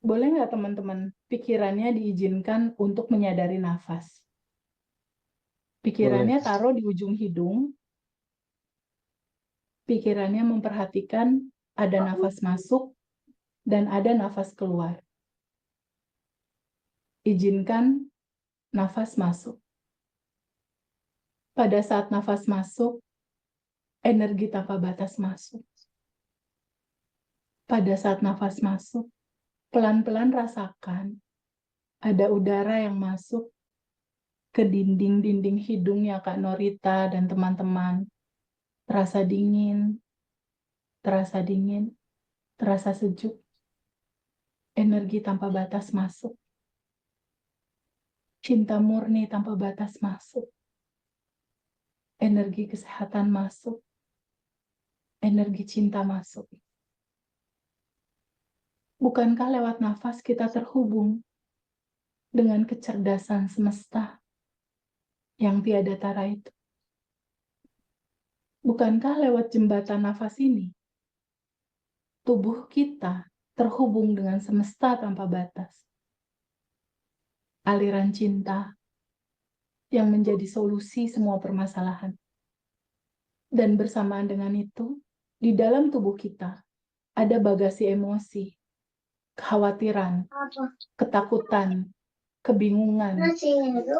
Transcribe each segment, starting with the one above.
Boleh nggak teman-teman, pikirannya diizinkan untuk menyadari nafas. Boleh. Pikirannya taruh di ujung hidung, pikirannya memperhatikan ada nafas masuk dan ada nafas keluar. Izinkan nafas masuk. Pada saat nafas masuk, energi tanpa batas masuk. Pada saat nafas masuk, pelan-pelan rasakan ada udara yang masuk ke dinding-dinding hidungnya Kak Norita dan teman-teman. Terasa dingin, terasa dingin, terasa sejuk. Energi tanpa batas masuk. Cinta murni tanpa batas masuk. Energi kesehatan masuk. Energi cinta masuk. Bukankah lewat nafas kita terhubung dengan kecerdasan semesta yang tiada tara itu? Bukankah lewat jembatan nafas ini, tubuh kita terhubung dengan semesta tanpa batas? Aliran cinta yang menjadi solusi semua permasalahan. Dan bersamaan dengan itu, di dalam tubuh kita ada bagasi emosi, kekhawatiran, ketakutan, kebingungan,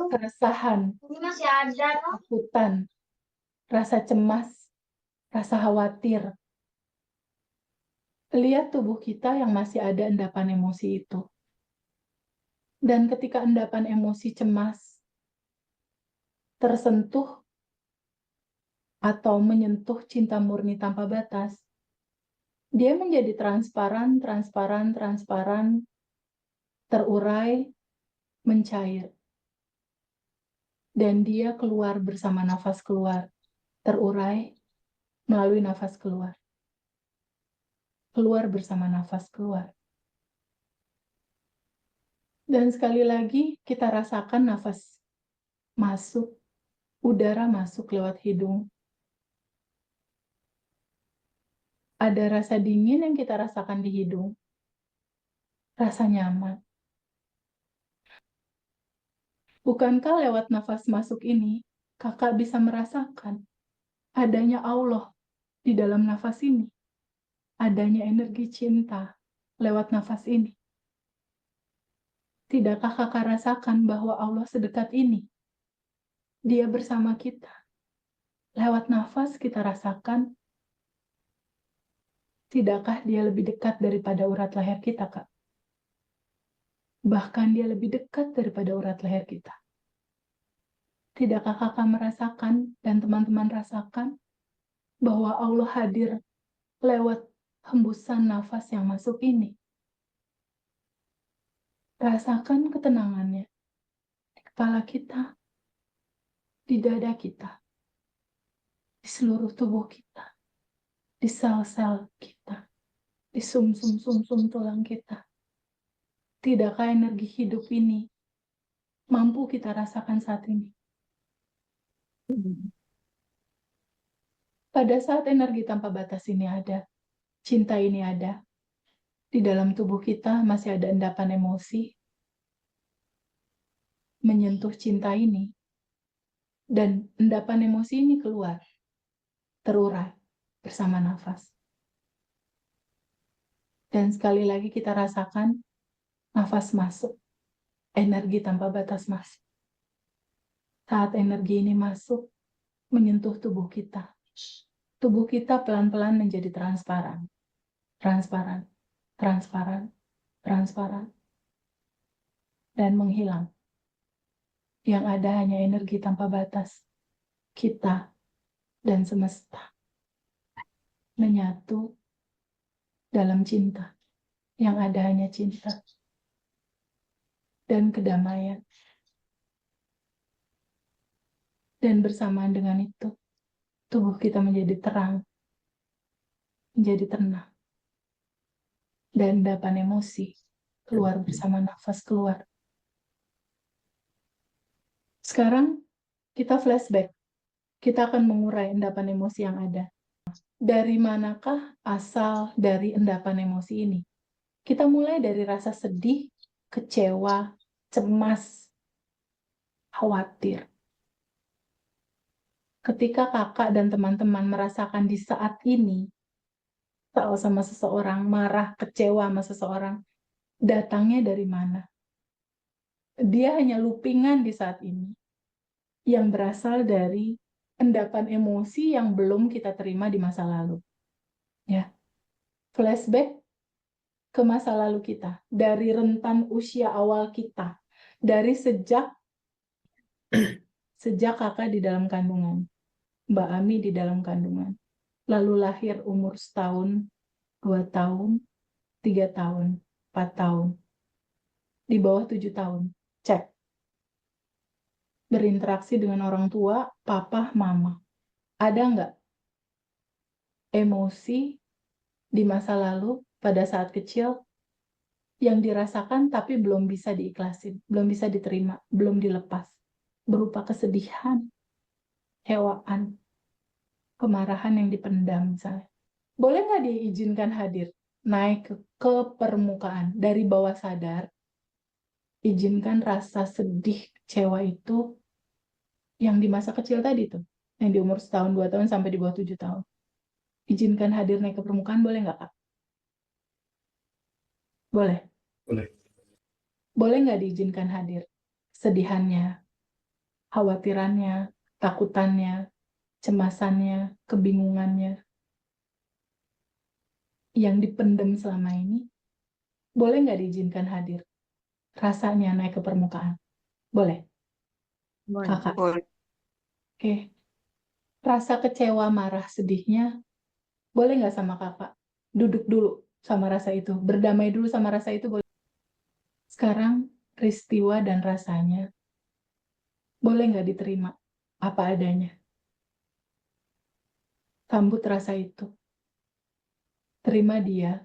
keresahan, ketakutan, rasa cemas, rasa khawatir. Lihat tubuh kita yang masih ada endapan emosi itu. Dan ketika endapan emosi cemas tersentuh atau menyentuh cinta murni tanpa batas, dia menjadi transparan, terurai, mencair. Dan dia keluar bersama nafas keluar, terurai melalui nafas keluar. Keluar bersama nafas keluar. Dan sekali lagi kita rasakan nafas masuk, udara masuk lewat hidung. Ada rasa dingin yang kita rasakan di hidung. Rasa nyaman. Bukankah lewat nafas masuk ini, kakak bisa merasakan adanya Allah di dalam nafas ini? Adanya energi cinta lewat nafas ini. Tidakkah kakak rasakan bahwa Allah sedekat ini? Dia bersama kita. Lewat nafas kita rasakan, tidakkah dia lebih dekat daripada urat leher kita, Kak? Bahkan dia lebih dekat daripada urat leher kita. Tidakkah kakak merasakan dan teman-teman rasakan bahwa Allah hadir lewat hembusan nafas yang masuk ini? Rasakan ketenangannya di kepala kita, di dada kita, di seluruh tubuh kita, di sel-sel kita, di sum-sum tulang kita. Tidakkah energi hidup ini mampu kita rasakan saat ini? Pada saat energi tanpa batas ini ada, cinta ini ada, di dalam tubuh kita masih ada endapan emosi, menyentuh cinta ini, dan endapan emosi ini keluar, terurai bersama nafas. Dan sekali lagi kita rasakan nafas masuk, energi tanpa batas masuk. Saat energi ini masuk, menyentuh tubuh kita pelan-pelan menjadi transparan, dan menghilang. Yang ada hanya energi tanpa batas, kita dan semesta menyatu dalam cinta. Yang ada hanya cinta dan kedamaian. Dan bersamaan dengan itu, tubuh kita menjadi terang, menjadi tenang. Dan endapan emosi keluar bersama nafas keluar. Sekarang kita flashback. Kita akan mengurai endapan emosi yang ada. Dari manakah asal dari endapan emosi ini? Kita mulai dari rasa sedih, kecewa, cemas, khawatir. Ketika kakak dan teman-teman merasakan di saat ini, kesal sama seseorang, marah, kecewa sama seseorang, datangnya dari mana? Dia hanya loopingan di saat ini, yang berasal dari endapan emosi yang belum kita terima di masa lalu. Ya, flashback ke masa lalu kita, dari rentan usia awal kita, dari sejak kakak di dalam kandungan, Mbak Ami di dalam kandungan, lalu lahir umur setahun, 2 tahun, 3 tahun, 4 tahun, di bawah 7 tahun, cek. Berinteraksi dengan orang tua, papa, mama. Ada nggak emosi di masa lalu pada saat kecil yang dirasakan tapi belum bisa diikhlasin, belum bisa diterima, belum dilepas? Berupa kesedihan, hewaan, kemarahan yang dipendam misalnya. Boleh nggak diizinkan hadir? Naik ke permukaan dari bawah sadar, izinkan rasa sedih, kecewa itu yang di masa kecil tadi tuh, yang di umur setahun, 2 tahun, sampai di bawah 7 tahun. Izinkan hadir naik ke permukaan, boleh nggak, Kak? Boleh. Boleh. Boleh nggak diizinkan hadir? Sedihannya, khawatirannya, takutannya, cemasannya, kebingungannya, yang dipendam selama ini, boleh nggak diizinkan hadir? Rasanya naik ke permukaan. Boleh? Kakak? Boleh. Oke. Rasa kecewa, marah, sedihnya, boleh nggak sama kakak? Duduk dulu sama rasa itu. Berdamai dulu sama rasa itu, boleh. Sekarang, peristiwa dan rasanya, boleh nggak diterima apa adanya? Sambut rasa itu. Terima dia.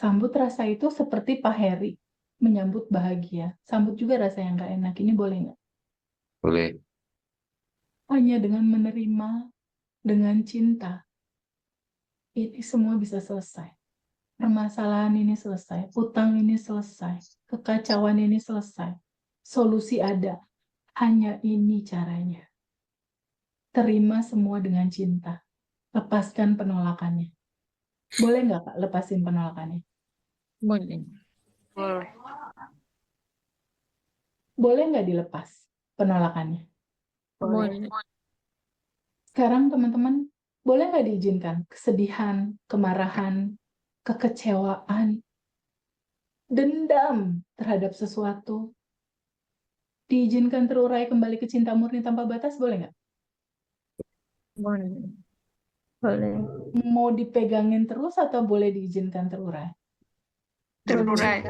Sambut rasa itu seperti Pak Heri menyambut bahagia. Sambut juga rasa yang nggak enak. Ini boleh nggak? Boleh. Hanya dengan menerima, dengan cinta, ini semua bisa selesai. Permasalahan ini selesai. Utang ini selesai. Kekacauan ini selesai. Solusi ada. Hanya ini caranya. Terima semua dengan cinta. Lepaskan penolakannya. Boleh nggak, Kak, lepasin penolakannya? Boleh. Boleh. Boleh nggak dilepas penolakannya? Boleh. Sekarang teman-teman, boleh nggak diizinkan kesedihan, kemarahan, kekecewaan, dendam terhadap sesuatu, diizinkan terurai kembali ke cinta murni tanpa batas, boleh nggak? Boleh. Boleh. Mau dipegangin terus atau boleh diizinkan terurai? Terurai.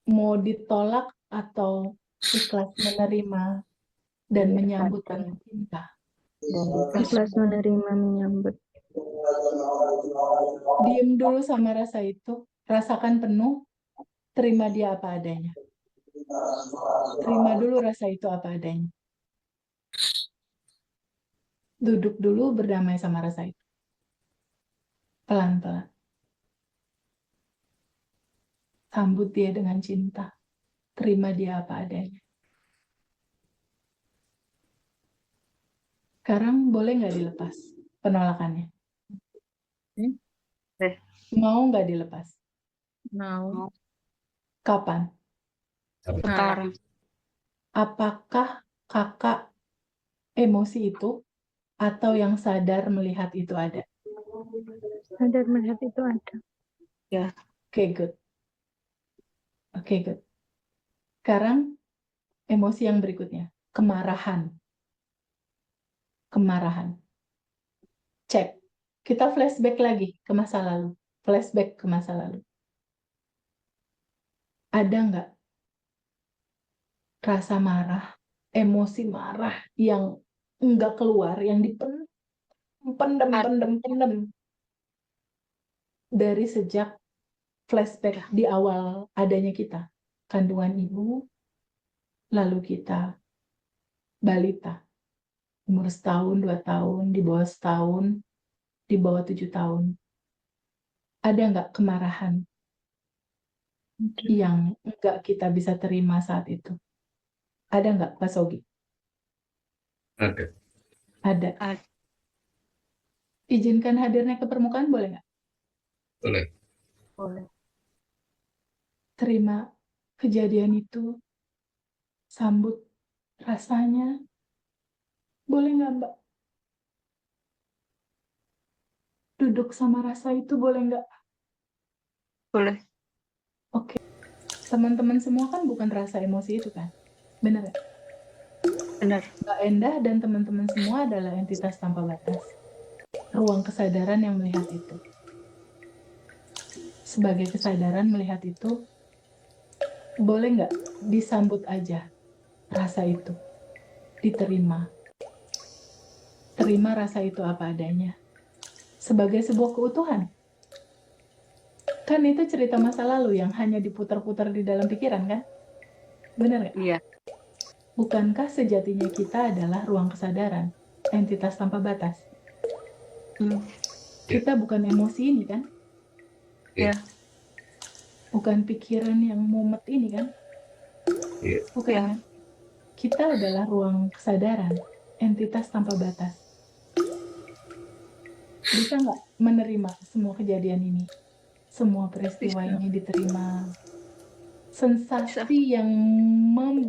Mau ditolak atau ikhlas menerima dan menyambut dengan cinta? Ikhlas menerima, menyambut. Diem dulu sama rasa itu, rasakan penuh, terima dia apa adanya. Terima dulu rasa itu apa adanya. Duduk dulu berdamai sama rasa itu. Pelan-pelan. Sambut dia dengan cinta. Terima dia apa adanya. Sekarang boleh nggak dilepas penolakannya? Mau nggak dilepas? Mau. Kapan? Sekarang. Apakah kakak emosi itu atau yang sadar melihat itu ada? Sadar melihat itu ada. Oke, good. Oke, good. Sekarang emosi yang berikutnya. Kemarahan. Kemarahan. Cek. Kita flashback lagi ke masa lalu. Flashback ke masa lalu. Ada nggak rasa marah, emosi marah yang nggak keluar, yang pendem dari sejak flashback di awal adanya kita, kandungan ibu, lalu kita balita, umur setahun, 2 tahun, di bawah setahun, di bawah 7 tahun. Ada nggak kemarahan yang nggak kita bisa terima saat itu? Ada nggak, Pak Sogi? Ada. Ada. Ada. Izinkan hadirnya ke permukaan, boleh nggak? Boleh. Boleh. Terima kejadian itu, sambut rasanya. Boleh nggak, Mbak? Duduk sama rasa itu, boleh nggak? Boleh. Oke. Teman-teman semua kan bukan rasa emosi itu kan? Bener nggak? Benar. Mbak Endah dan teman-teman semua adalah entitas tanpa batas. Ruang kesadaran yang melihat itu. Sebagai kesadaran melihat itu, boleh nggak disambut aja rasa itu? Diterima. Terima rasa itu apa adanya. Sebagai sebuah keutuhan. Kan itu cerita masa lalu yang hanya diputar-putar di dalam pikiran kan? Bener nggak? Iya. Bukankah sejatinya kita adalah ruang kesadaran, entitas tanpa batas? Hmm. Kita bukan emosi ini kan? Ya. Bukan pikiran yang mumet ini kan? Iya. Bukan Ya. kan? Kita adalah ruang kesadaran, entitas tanpa batas. Bisa nggak menerima semua kejadian ini? Semua peristiwa Bisa. ini diterima. Sensasi yang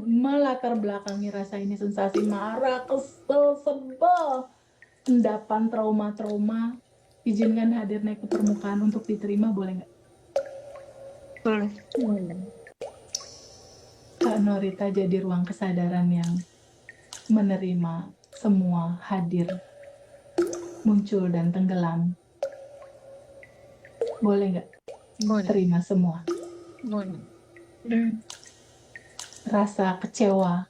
melatar belakangi rasa ini, sensasi marah, kesel, sebel, endapan, trauma-trauma, izinkan hadir naik ke permukaan untuk diterima, boleh nggak? Boleh. Boleh. Kak Norita jadi ruang kesadaran yang menerima semua hadir, muncul dan tenggelam. Boleh nggak? Boleh. Terima semua. Boleh. Rasa kecewa,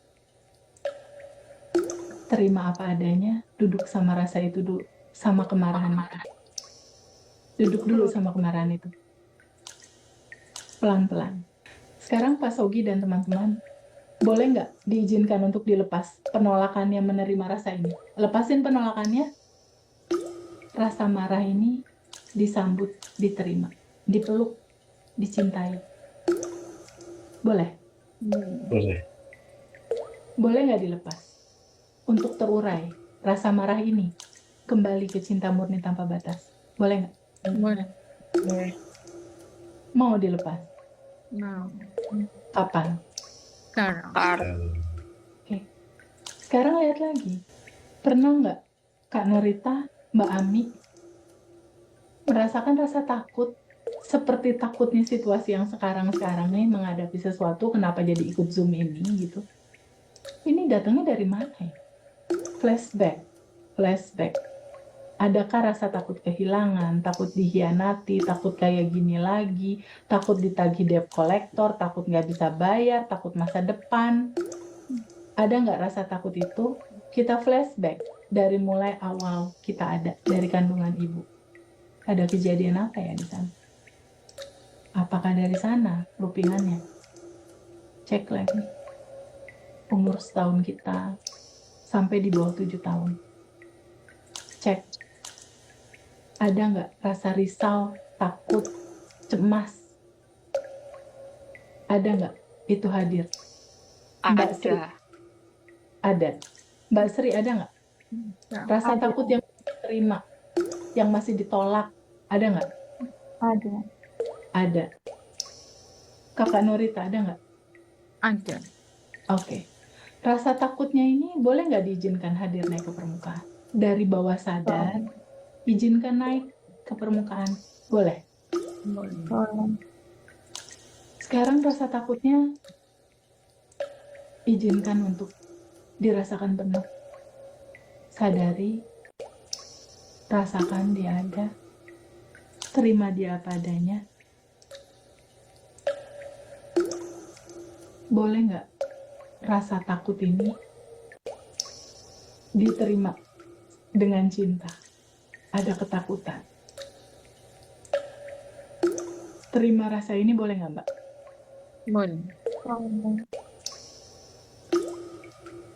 terima apa adanya, duduk sama rasa itu dulu, sama kemarahan itu. Duduk dulu sama kemarahan itu. Pelan-pelan. Sekarang Pak Sogi dan teman-teman, boleh nggak diizinkan untuk dilepas penolakannya menerima rasa ini? Lepasin penolakannya, rasa marah ini disambut, diterima, dipeluk, dicintai. Boleh? Boleh. Boleh nggak dilepas? Untuk terurai rasa marah ini, kembali ke cinta murni tanpa batas. Boleh nggak? Boleh. Boleh. Mau dilepas? Mau. Kapan? Sekarang. Oke. Sekarang lihat lagi. Pernah nggak Kak Norita, Mbak Ami, merasakan rasa takut seperti takutnya situasi yang sekarang-sekarang nih menghadapi sesuatu, kenapa jadi ikut Zoom ini gitu? Ini datangnya dari mana ya? Flashback. Adakah rasa takut kehilangan, takut dikhianati, takut kayak gini lagi, takut ditagih debt collector, takut nggak bisa bayar, takut masa depan? Ada nggak rasa takut itu? Kita flashback dari mulai awal kita ada, dari kandungan ibu. Ada kejadian apa ya di sana? Apakah dari sana loopingannya? Cek lagi. Umur setahun kita sampai di bawah 7 tahun. Cek. Ada nggak rasa risau, takut, cemas? Ada nggak itu hadir? Mbak Sri, ada. Mbak Sri ada nggak? Rasa Ada. takut yang diterima, yang masih ditolak, ada nggak? Ada. Ada. Kakak Norita ada nggak? Ada. Oke. Rasa takutnya ini boleh nggak diizinkan hadir naik ke permukaan? Dari bawah sadar, izinkan naik ke permukaan. Boleh? Boleh. Boleh. Sekarang rasa takutnya izinkan untuk dirasakan penuh. Sadari, rasakan dia ada. Terima dia apa adanya. Boleh nggak rasa takut ini diterima dengan cinta? Ada ketakutan. Terima rasa ini boleh nggak, Mbak? Boleh. Boleh.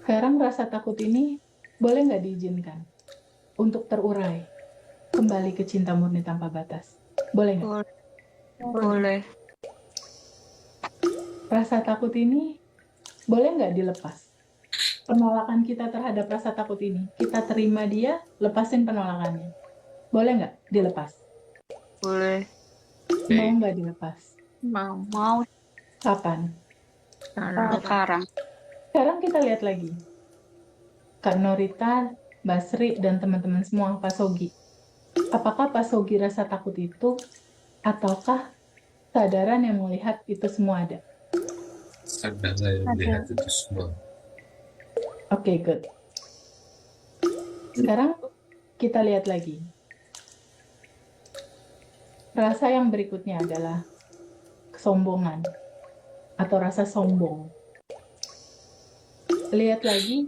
Sekarang rasa takut ini boleh nggak diizinkan untuk terurai kembali ke cinta murni tanpa batas? Boleh nggak? Boleh. Rasa takut ini boleh nggak dilepas? Penolakan kita terhadap rasa takut ini, kita terima dia, lepasin penolakannya. Boleh nggak dilepas? Boleh. Mau nggak dilepas? Mau. Mau Kapan? Sekarang. sekarang. Sekarang kita lihat lagi. Kak Norita, Basri, dan teman-teman semua, Pak Sogi. Apakah Pak Sogi rasa takut itu, ataukah kesadaran yang melihat itu semua ada? Sadar saya melihat itu semua. Oke, good. Sekarang kita lihat lagi. Rasa yang berikutnya adalah kesombongan atau rasa sombong. Lihat lagi,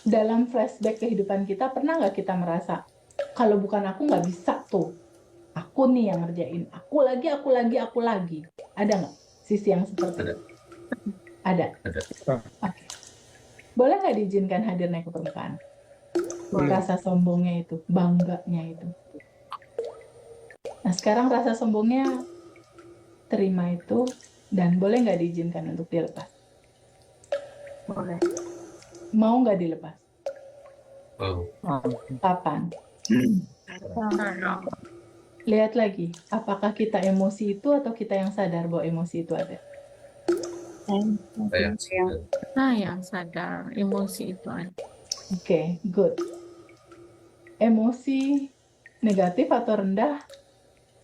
dalam flashback kehidupan kita, pernah nggak kita merasa, kalau bukan aku nggak bisa tuh, aku nih yang ngerjain, aku lagi. Ada nggak sisi yang seperti Ada. itu? Ada. Ada. Oke. Boleh nggak diizinkan hadir naik ke permukaan? Boleh. Rasa sombongnya itu, bangganya itu. Nah, sekarang rasa sombongnya terima itu, dan boleh nggak diizinkan untuk dilepas? Boleh. Mau nggak dilepas? Mau. Kapan? Sekarang. Lihat lagi, apakah kita emosi itu atau kita yang sadar bahwa emosi itu ada? Saya sadar. Saya sadar emosi itu ada. Oke, good. Emosi negatif atau rendah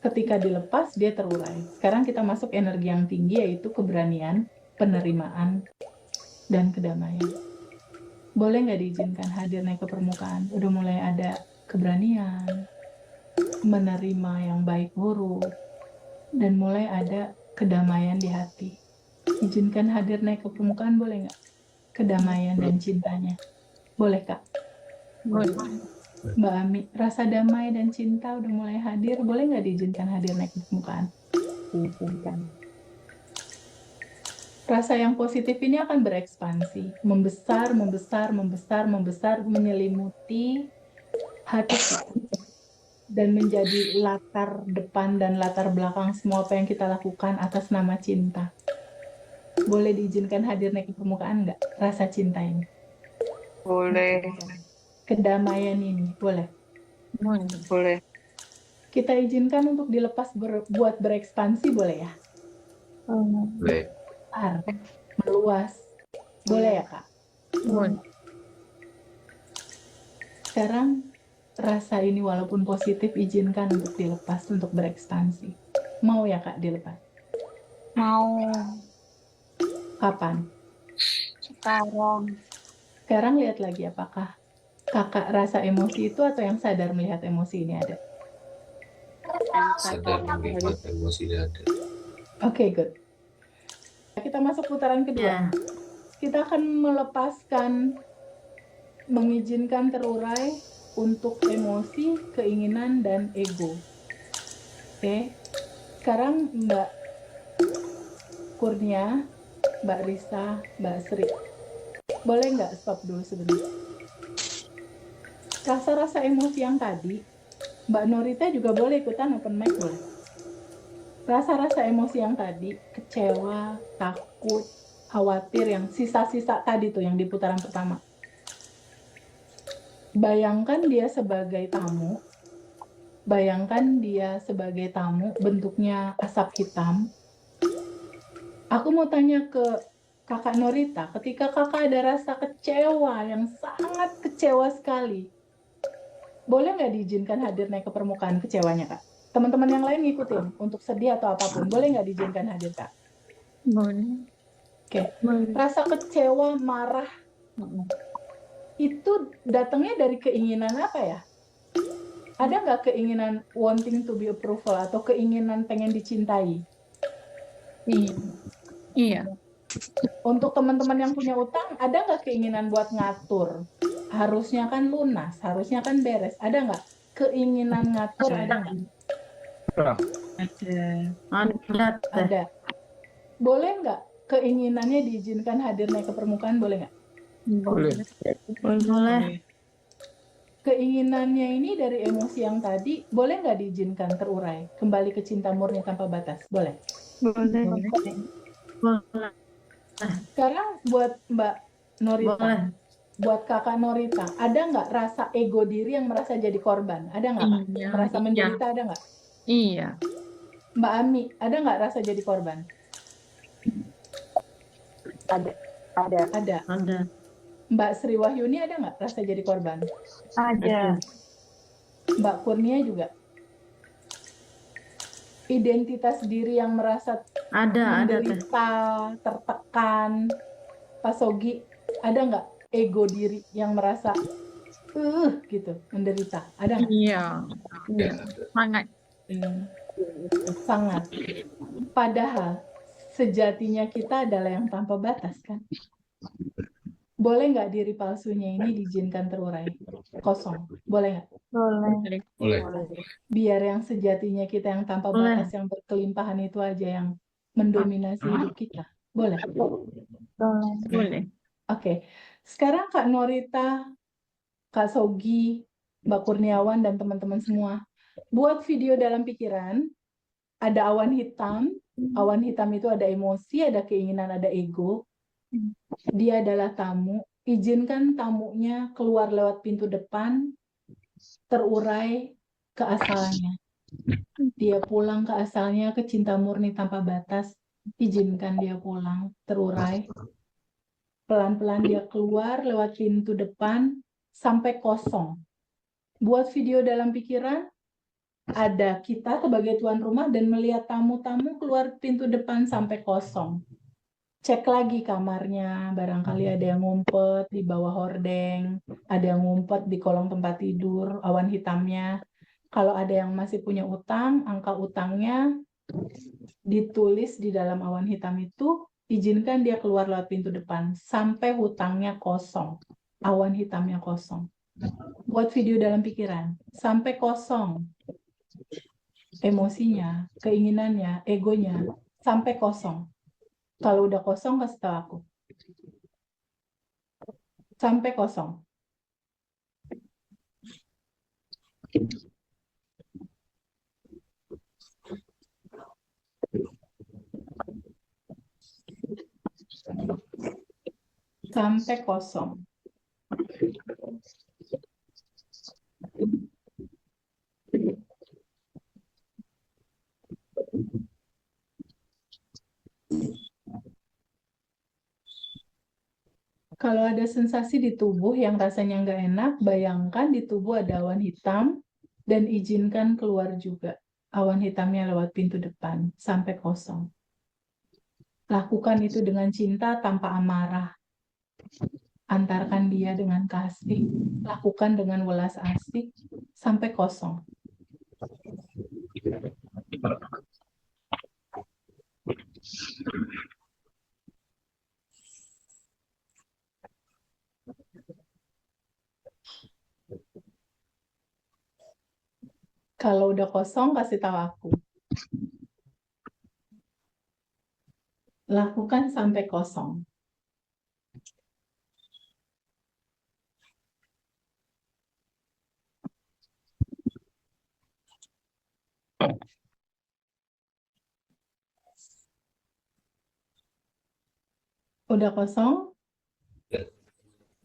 ketika dilepas dia terurai. Sekarang kita masuk energi yang tinggi, yaitu keberanian, penerimaan, dan kedamaian. Boleh nggak diizinkan hadir naik ke permukaan? Udah mulai ada keberanian, menerima yang baik buruk, dan mulai ada kedamaian di hati. Izinkan hadir naik ke permukaan, boleh nggak? Kedamaian dan cintanya. Boleh, Kak? Boleh. Mbak Ami, rasa damai dan cinta udah mulai hadir, boleh nggak diizinkan hadir naik ke permukaan? Diizinkan. Rasa yang positif ini akan berekspansi, membesar, menyelimuti hati kita, dan menjadi latar depan dan latar belakang semua apa yang kita lakukan atas nama cinta. Boleh diizinkan hadir naik ke permukaan nggak? Rasa cinta ini. Boleh. Kedamaian ini, boleh. Boleh. Kita izinkan untuk dilepas buat berekspansi, boleh ya? Boleh. Besar, meluas. Boleh ya, Kak? Boleh. Sekarang, rasa ini walaupun positif, izinkan untuk dilepas, untuk berekspansi. Mau ya, Kak, dilepas? Mau Kapan? sekarang. Sekarang lihat lagi, apakah Kakak rasa emosi itu atau yang sadar melihat emosi ini ada? Sadar melihat emosinya ada. Oke, good. Kita masuk putaran kedua. Kita akan melepaskan, mengizinkan terurai untuk emosi, keinginan, dan ego. Oke. Sekarang Mbak Kurnia, Mbak Risa, Mbak Sri. Boleh nggak stop dulu sebentar? Rasa-rasa emosi yang tadi, Mbak Norita juga boleh ikutan open mic, boleh. Rasa-rasa emosi yang tadi, kecewa, takut, khawatir, yang sisa-sisa tadi tuh yang di putaran pertama. Bayangkan dia sebagai tamu, bentuknya asap hitam. Aku mau tanya ke Kakak Norita, ketika Kakak ada rasa kecewa, yang sangat kecewa sekali, boleh nggak diizinkan hadir naik ke permukaan kecewanya, Kak? Teman-teman yang lain ngikutin, untuk sedih atau apapun, boleh nggak diizinkan hadir, Kak? Boleh. Oke. Boleh. Rasa kecewa, marah, itu datangnya dari keinginan apa ya? Ada nggak keinginan wanting to be approval atau keinginan pengen dicintai? Iya. Iya. Untuk teman-teman yang punya utang, ada nggak keinginan buat ngatur? Harusnya kan lunas, harusnya kan beres. Ada nggak keinginan ngatur? Ada nggak? Ada. Boleh nggak keinginannya diizinkan hadir naik ke permukaan? Boleh nggak? Boleh. Boleh. Keinginannya ini dari emosi yang tadi, boleh nggak diizinkan terurai? Kembali ke cinta murni tanpa batas, boleh? Boleh. Boleh. Boleh. Sekarang buat Mbak Norita, Boleh. buat kakak Norita, ada nggak rasa ego diri yang merasa jadi korban? Ada nggak? Kak? Iya, Merasa iya, menderita ada nggak? iya. Mbak Ami, ada nggak rasa jadi korban? Ada. Ada. Ada. Ada. Mbak Sri Wahyuni ada nggak rasa jadi korban? Ada. Mbak Kurnia juga. Identitas diri yang merasa Ada teh. menderita, tertekan. Pak Sogi, ada nggak ego diri yang merasa gitu, menderita? Ada nggak? Iya, Ya, sangat. Sangat. Padahal sejatinya kita adalah yang tanpa batas kan? Boleh nggak diri palsunya ini diizinkan terurai? Kosong. Boleh nggak? Boleh. boleh. Biar yang sejatinya kita yang tanpa Boleh. batas, yang berkelimpahan itu aja yang mendominasi hidup kita. Boleh? Boleh. Boleh. Oke. Sekarang Kak Norita, Kak Sogi, Mbak Kurniawan, dan teman-teman semua, buat video dalam pikiran, ada awan hitam. Awan hitam itu ada emosi, ada keinginan, ada ego. Dia adalah tamu. Izinkan tamunya keluar lewat pintu depan, terurai ke asalnya. Dia pulang ke asalnya, ke cinta murni tanpa batas. Izinkan dia pulang, terurai. Pelan-pelan dia keluar lewat pintu depan sampai kosong. Buat video dalam pikiran, ada kita sebagai tuan rumah dan melihat tamu-tamu keluar pintu depan sampai kosong. Cek lagi kamarnya, barangkali ada yang ngumpet di bawah hordeng, ada yang ngumpet di kolong tempat tidur, awan hitamnya. Kalau ada yang masih punya utang, angka utangnya ditulis di dalam awan hitam itu, izinkan dia keluar lewat pintu depan sampai hutangnya kosong, awan hitamnya kosong. Buat video dalam pikiran, sampai kosong. Emosinya, keinginannya, egonya, sampai kosong. Kalau udah kosong, kasih tahu aku. Sampai kosong. Sampai kosong. Kalau ada sensasi di tubuh yang rasanya nggak enak, bayangkan di tubuh ada awan hitam dan izinkan keluar juga. Awan hitamnya lewat pintu depan sampai kosong. Lakukan itu dengan cinta tanpa amarah. Antarkan dia dengan kasih. Lakukan dengan welas asih sampai kosong. Kalau udah kosong, kasih tahu aku. Lakukan sampai kosong. Udah kosong?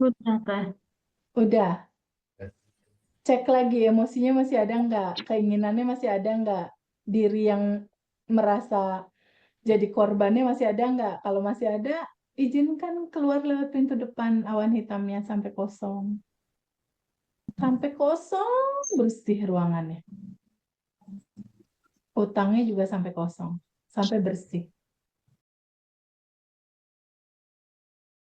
Udah teh. Udah. Cek lagi emosinya masih ada nggak? Keinginannya masih ada nggak? Diri yang merasa jadi korbannya masih ada nggak? Kalau masih ada, izinkan keluar lewat pintu depan awan hitamnya sampai kosong. Sampai kosong, bersih ruangannya. Utangnya juga sampai kosong, sampai bersih.